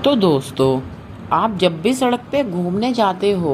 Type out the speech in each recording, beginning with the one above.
तो दोस्तों, आप जब भी सड़क पे घूमने जाते हो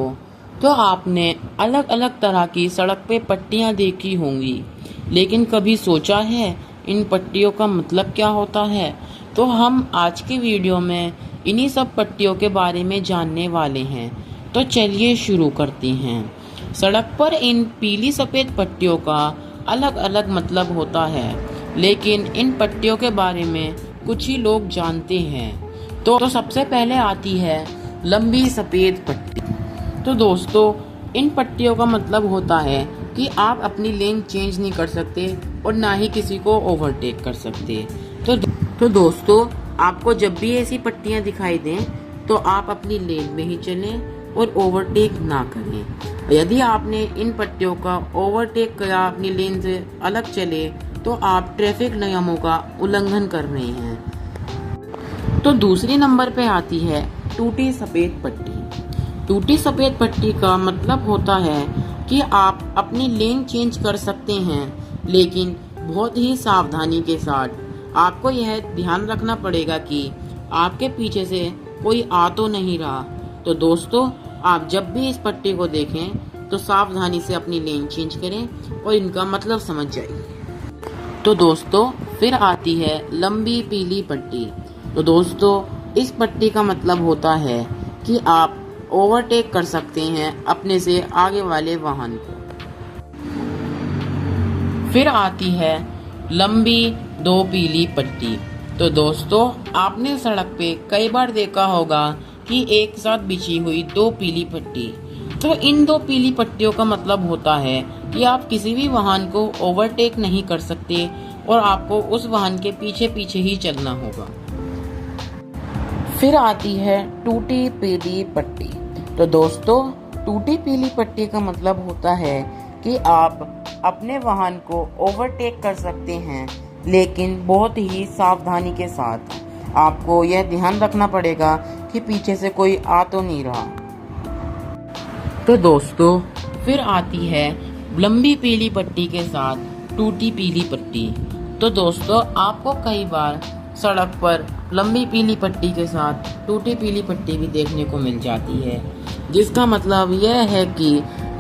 तो आपने अलग अलग तरह की सड़क पे पट्टियाँ देखी होंगी, लेकिन कभी सोचा है इन पट्टियों का मतलब क्या होता है? तो हम आज की वीडियो में इन्हीं सब पट्टियों के बारे में जानने वाले हैं। तो चलिए शुरू करते हैं। सड़क पर इन पीली सफ़ेद पट्टियों का अलग अलग मतलब होता है, लेकिन इन पट्टियों के बारे में कुछ ही लोग जानते हैं। तो सबसे पहले आती है लंबी सफ़ेद पट्टी। तो दोस्तों, इन पट्टियों का मतलब होता है कि आप अपनी लेन चेंज नहीं कर सकते और ना ही किसी को ओवरटेक कर सकते। तो दोस्तों, आपको जब भी ऐसी पट्टियां दिखाई दें तो आप अपनी लेन में ही चलें और ओवरटेक ना करें। यदि आपने इन पट्टियों का ओवरटेक किया, अपनी लेन से अलग चले, तो आप ट्रैफिक नियमों का उल्लंघन कर रहे हैं। तो दूसरी नंबर पे आती है टूटी सफ़ेद पट्टी। टूटी सफ़ेद पट्टी का मतलब होता है कि आप अपनी लेन चेंज कर सकते हैं, लेकिन बहुत ही सावधानी के साथ। आपको यह ध्यान रखना पड़ेगा कि आपके पीछे से कोई आ तो नहीं रहा। तो दोस्तों, आप जब भी इस पट्टी को देखें तो सावधानी से अपनी लेन चेंज करें और इनका मतलब समझ जाइए। तो दोस्तों, फिर आती है लंबी पीली पट्टी। तो दोस्तों, इस पट्टी का मतलब होता है कि आप ओवरटेक कर सकते हैं अपने से आगे वाले वाहन को। फिर आती है लंबी दो पीली पट्टी। तो दोस्तों, आपने सड़क पे कई बार देखा होगा कि एक साथ बिछी हुई दो पीली पट्टी। तो इन दो पीली पट्टियों का मतलब होता है कि आप किसी भी वाहन को ओवरटेक नहीं कर सकते और आपको उस वाहन के पीछे पीछे ही चलना होगा। फिर आती है टूटी पीली पट्टी। तो दोस्तों, टूटी पीली पट्टी का मतलब होता है कि आप अपने वाहन को ओवरटेक कर सकते हैं, लेकिन बहुत ही सावधानी के साथ। आपको यह ध्यान रखना पड़ेगा कि पीछे से कोई आ तो नहीं रहा। तो दोस्तों, फिर आती है लंबी पीली पट्टी के साथ टूटी पीली पट्टी। तो दोस्तों, आपको कई बार सड़क पर लंबी पीली पट्टी के साथ टूटी पीली पट्टी भी देखने को मिल जाती है, जिसका मतलब यह है कि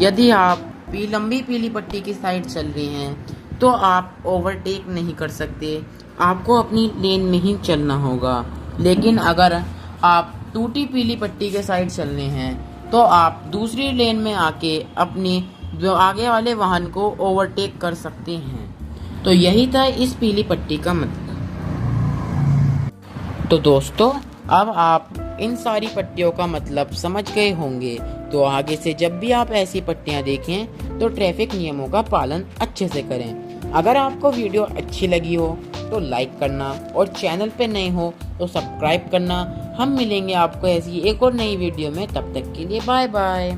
यदि आप लंबी पीली पट्टी की साइड चल रहे हैं तो आप ओवरटेक नहीं कर सकते, आपको अपनी लेन में ही चलना होगा। लेकिन अगर आप टूटी पीली पट्टी के साइड चल रहे हैं तो आप दूसरी लेन में आके अपनी जो आगे वाले वाहन को ओवरटेक कर सकते हैं। तो यही था इस पीली पट्टी का मतलब। तो दोस्तों, अब आप इन सारी पट्टियों का मतलब समझ गए होंगे। तो आगे से जब भी आप ऐसी पट्टियां देखें तो ट्रैफिक नियमों का पालन अच्छे से करें। अगर आपको वीडियो अच्छी लगी हो तो लाइक करना और चैनल पे नए हो तो सब्सक्राइब करना। हम मिलेंगे आपको ऐसी एक और नई वीडियो में, तब तक के लिए बाय बाय।